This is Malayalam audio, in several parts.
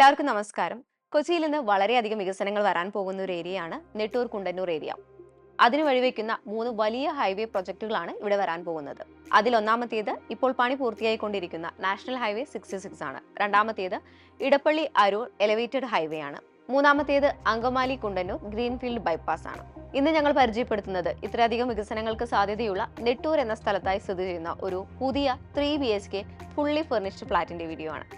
എല്ലാവർക്കും നമസ്കാരം. കൊച്ചിയിൽ നിന്ന് വളരെയധികം വികസനങ്ങൾ വരാൻ പോകുന്ന ഒരു ഏരിയയാണ് നെട്ടൂർ കുണ്ടന്നൂർ ഏരിയ. അതിന് വഴിവെക്കുന്ന 3 വലിയ ഹൈവേ പ്രൊജക്ടുകളാണ് ഇവിടെ വരാൻ പോകുന്നത്. അതിലൊന്നാമത്തേത് ഇപ്പോൾ പണി പൂർത്തിയായിക്കൊണ്ടിരിക്കുന്ന നാഷണൽ ഹൈവേ 66 ആണ്. രണ്ടാമത്തേത് ഇടപ്പള്ളി അരൂർ എലിവേറ്റഡ് ഹൈവേ ആണ്. മൂന്നാമത്തേത് അങ്കമാലി കുണ്ടന്നൂർ ഗ്രീൻഫീൽഡ് ബൈപ്പാസ് ആണ്. ഇന്ന് ഞങ്ങൾ പരിചയപ്പെടുത്തുന്നത് ഇത്രയധികം വികസനങ്ങൾക്ക് സാധ്യതയുള്ള നെട്ടൂർ എന്ന സ്ഥലത്തായി സ്ഥിതി ചെയ്യുന്ന ഒരു പുതിയ 3 BHK ഫുള്ളി ഫർണിഷ്ഡ് ഫ്ലാറ്റിന്റെ വീഡിയോ ആണ്.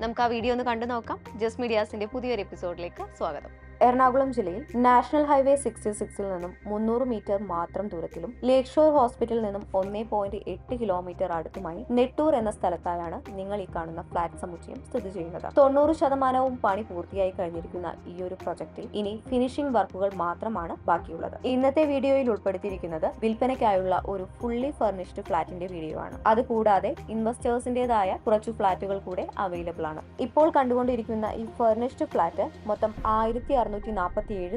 നമുക്ക് ആ വീഡിയോ ഒന്ന് കണ്ടു നോക്കാം. ജസ്റ്റ് മീഡിയാസിന്റെ പുതിയൊരു എപ്പിസോഡിലേക്ക് സ്വാഗതം. എറണാകുളം ജില്ലയിൽ നാഷണൽ ഹൈവേ 66 നിന്നും 300 മീറ്റർ മാത്രം ദൂരത്തിലും ലേക്ക് ഷോർ ഹോസ്പിറ്റലിൽ നിന്നും 1.8 കിലോമീറ്റർ അടുത്തുമായി നെട്ടൂർ എന്ന സ്ഥലത്തായാണ് നിങ്ങൾ ഈ കാണുന്ന ഫ്ലാറ്റ് സമുച്ചയം സ്ഥിതി ചെയ്യുന്നത്. 90% പണി പൂർത്തിയായി കഴിഞ്ഞിരിക്കുന്ന ഈ ഒരു പ്രൊജക്റ്റിൽ ഇനി ഫിനിഷിംഗ് വർക്കുകൾ മാത്രമാണ് ബാക്കിയുള്ളത്. ഇന്നത്തെ വീഡിയോയിൽ ഉൾപ്പെടുത്തിയിരിക്കുന്നത് വിൽപ്പനയ്ക്കായുള്ള ഒരു ഫുള്ളി ഫർണിഷ്ഡ് ഫ്ലാറ്റിന്റെ വീഡിയോ ആണ്. അതുകൂടാതെ ഇൻവെസ്റ്റേഴ്സിന്റേതായ കുറച്ചു ഫ്ലാറ്റുകൾ കൂടെ അവൈലബിൾ ആണ്. ഇപ്പോൾ കണ്ടുകൊണ്ടിരിക്കുന്ന ഈ ഫർണിഷ്ഡ് ഫ്ലാറ്റ് മൊത്തം 1647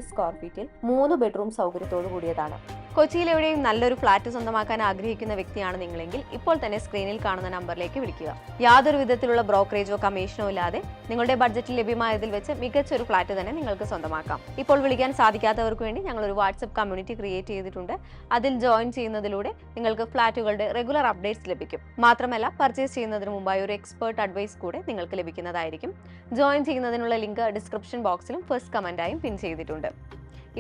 സ്ക്വയർ ഫീറ്റിൽ 3 ബെഡ്റൂം സൗകര്യത്തോടു കൂടിയതാണ്. കൊച്ചിയിൽ എവിടെയും നല്ലൊരു ഫ്ലാറ്റ് സ്വന്തമാക്കാൻ ആഗ്രഹിക്കുന്ന വ്യക്തിയാണ് നിങ്ങളെങ്കിൽ ഇപ്പോൾ തന്നെ സ്ക്രീനിൽ കാണുന്ന നമ്പറിലേക്ക് വിളിക്കുക. യാതൊരു വിധത്തിലുള്ള ബ്രോക്കറേജോ കമ്മീഷനോ ഇല്ലാതെ നിങ്ങളുടെ ബഡ്ജറ്റിൽ ലഭ്യമായതിൽ വെച്ച് മികച്ചൊരു ഫ്ലാറ്റ് തന്നെ നിങ്ങൾക്ക് സ്വന്തമാക്കാം. ഇപ്പോൾ വിളിക്കാൻ സാധിക്കാത്തവർക്ക് വേണ്ടി ഞങ്ങൾ ഒരു വാട്സ്ആപ്പ് കമ്മ്യൂണിറ്റി ക്രിയേറ്റ് ചെയ്തിട്ടുണ്ട്. അതിൽ ജോയിൻ ചെയ്യുന്നതിലൂടെ നിങ്ങൾക്ക് ഫ്ലാറ്റുകളുടെ റെഗുലർ അപ്ഡേറ്റ്സ് ലഭിക്കും. മാത്രമല്ല പർച്ചേസ് ചെയ്യുന്നതിന് മുമ്പായി ഒരു എക്സ്പേർട്ട് അഡ്വൈസ് കൂടെ നിങ്ങൾക്ക് ലഭിക്കുന്നതായിരിക്കും. ജോയിൻ ചെയ്യുന്നതിനുള്ള ലിങ്ക് ഡിസ്ക്രിപ്ഷൻ ബോക്സിലും ഫസ്റ്റ് കമന്റായും പിൻ ചെയ്തിട്ടുണ്ട്.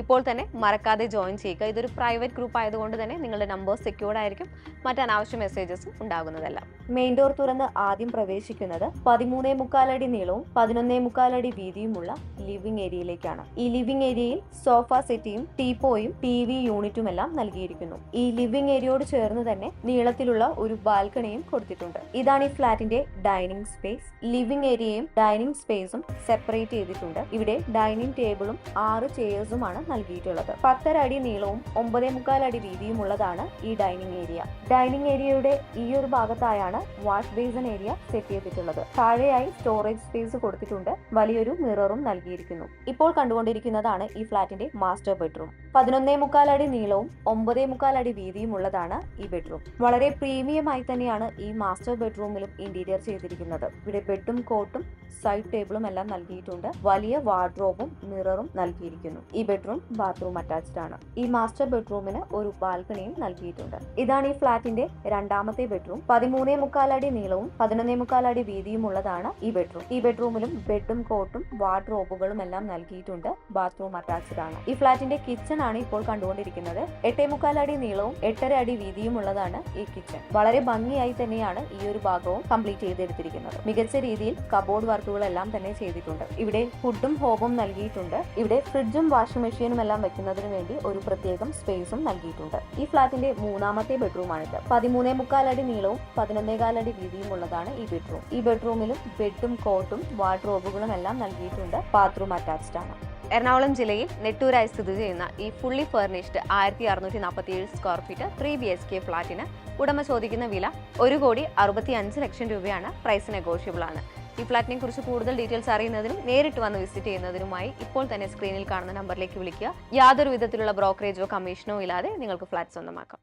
ഇപ്പോൾ തന്നെ മറക്കാതെ ജോയിൻ ചെയ്യുക. ഇതൊരു പ്രൈവറ്റ് ഗ്രൂപ്പ് ആയതുകൊണ്ട് തന്നെ നിങ്ങളുടെ നമ്പേഴ്സ് സെക്യൂർഡ് ആയിരിക്കും. മറ്റ് അനാവശ്യ മെസ്സേജസ് ഉണ്ടാകുന്നതല്ല. മെയിൻ ഡോർ തുറന്ന് ആദ്യം പ്രവേശിക്കുന്നത് 13.25 അടി നീളവും 11.25 അടി വീതിയുമുള്ള ലിവിംഗ് ഏരിയയിലേക്കാണ്. ഈ ലിവിംഗ് ഏരിയയിൽ സോഫ സെറ്റിയും ടീപ്പോയും TV യൂണിറ്റും എല്ലാം നൽകിയിരിക്കുന്നു. ഈ ലിവിംഗ് ഏരിയയോട് ചേർന്ന് തന്നെ നീളത്തിലുള്ള ഒരു ബാൽക്കണിയും കൊടുത്തിട്ടുണ്ട്. ഇതാണ് ഈ ഫ്ലാറ്റിന്റെ ഡൈനിങ് സ്പേസ്. ലിവിംഗ് ഏരിയയും ഡൈനിങ് സ്പേസും സെപ്പറേറ്റ് ചെയ്തിട്ടുണ്ട്. ഇവിടെ ഡൈനിങ് ടേബിളും 6 ചെയർസുമാണ് നൽകിയിട്ടുള്ളത്. 10.5 അടി നീളവും 9.25 അടി വീതിയുമുള്ളതാണ് ഈ ഡൈനിങ് ഏരിയ. ഡൈനിങ് ഏരിയയുടെ ഈ ഒരു ഭാഗത്തായാണ് വാഷ് ബേസിൻ ഏരിയ സെറ്റ് ചെയ്തിട്ടുള്ളത്. താഴെയായി സ്റ്റോറേജ് സ്പേസ് കൊടുത്തിട്ടുണ്ട്. വലിയൊരു മിററും നൽകിയിരിക്കുന്നു. ഇപ്പോൾ കണ്ടുകൊണ്ടിരിക്കുന്നതാണ് ഈ ഫ്ലാറ്റിന്റെ മാസ്റ്റർ ബെഡ്റൂം. 11.25 അടി നീളവും 9.25 അടി വീതിയുമുള്ളതാണ് ഈ ബെഡ്റൂം. വളരെ പ്രീമിയമായി തന്നെയാണ് ഈ മാസ്റ്റർ ബെഡ്റൂമിലും ഇന്റീരിയർ ചെയ്തിരിക്കുന്നത്. ഇവിടെ ബെഡും കോട്ടും സൈഡ് ടേബിളും എല്ലാം നൽകിയിട്ടുണ്ട്. വലിയ വാർഡ്രോബും മിററും നൽകിയിരിക്കുന്നു. ഈ ബെഡ്റൂം ബാത്റൂം അറ്റാച്ച്ഡ് ആണ്. ഈ മാസ്റ്റർ ബെഡ്റൂമിന് ഒരു ബാൽക്കണിയും നൽകിയിട്ടുണ്ട്. ഇതാണ് ഈ ഫ്ലാറ്റിന്റെ രണ്ടാമത്തെ ബെഡ്റൂം. 13.25 അടി നീളവും 11.25 അടി വീതിയുമുള്ളതാണ് ഈ ബെഡ്റൂം. ഈ ബെഡ്റൂമിലും ബെഡും കോട്ടും വാർഡ്രോബുകളും എല്ലാം നൽകിയിട്ടുണ്ട്. ബാത്റൂം അറ്റാച്ച്ഡ് ആണ്. ഈ ഫ്ലാറ്റിന്റെ കിച്ചൺ ആണ് ഇപ്പോൾ കണ്ടുകൊണ്ടിരിക്കുന്നത്. 8.25 അടി നീളവും 8.5 അടി വീതിയുമുള്ളതാണ് ഈ കിച്ചൺ. വളരെ ഭംഗിയായി തന്നെയാണ് ഈ ഒരു ഭാഗവും കംപ്ലീറ്റ് ചെയ്തെടുത്തിരിക്കുന്നത്. മികച്ച രീതിയിൽ കബോർഡ് വർക്കുകളെല്ലാം തന്നെ ചെയ്തിട്ടുണ്ട്. ഇവിടെ ഫുഡും ഹോബും നൽകിയിട്ടുണ്ട്. ഇവിടെ ഫ്രിഡ്ജും വാഷിംഗ് മെഷീനും എല്ലാം വെക്കുന്നതിന് വേണ്ടി ഒരു പ്രത്യേകം സ്പേസും നൽകിയിട്ടുണ്ട്. ഈ ഫ്ലാറ്റിന്റെ മൂന്നാമത്തെ ബെഡ്റൂമാണിത്. 13.25 അടി നീളവും 11.25 അടി വീതിയുമുള്ളതാണ് ഈ ബെഡ്റൂം. ഈ ബെഡ്റൂമിലും ബെഡും കോട്ടും വാർഡ്രോബുകളും എല്ലാം നൽകിയിട്ടുണ്ട്. ബാത്റൂം അറ്റാച്ച്ഡ് ആണ്. എറണാകുളം ജില്ലയിൽ നെട്ടൂരായി സ്ഥിതി ചെയ്യുന്ന ഈ fully furnished 1647 square feet 3 BHK ഫ്ലാറ്റിന് ഉടമ ചോദിക്കുന്ന വില 1,65 ലക്ഷം രൂപയാണ്. പ്രൈസ് നെഗോഷ്യബിൾ ആണ്. ഈ ഫ്ലാറ്റിനെ കുറിച്ച് കൂടുതൽ ഡീറ്റെയിൽസ് അറിയുന്നതിനും നേരിട്ട് വന്ന് വിസിറ്റ് ചെയ്യുന്നതിനുമായി ഇപ്പോൾ തന്നെ സ്ക്രീനിൽ കാണുന്ന നമ്പറിലേക്ക് വിളിക്കുക. യാതൊരു വിധത്തിലുള്ള ബ്രോക്കറേജോ കമ്മീഷനോ ഇല്ലാതെ നിങ്ങൾക്ക് ഫ്ലാറ്റ് സ്വന്തമാക്കാം.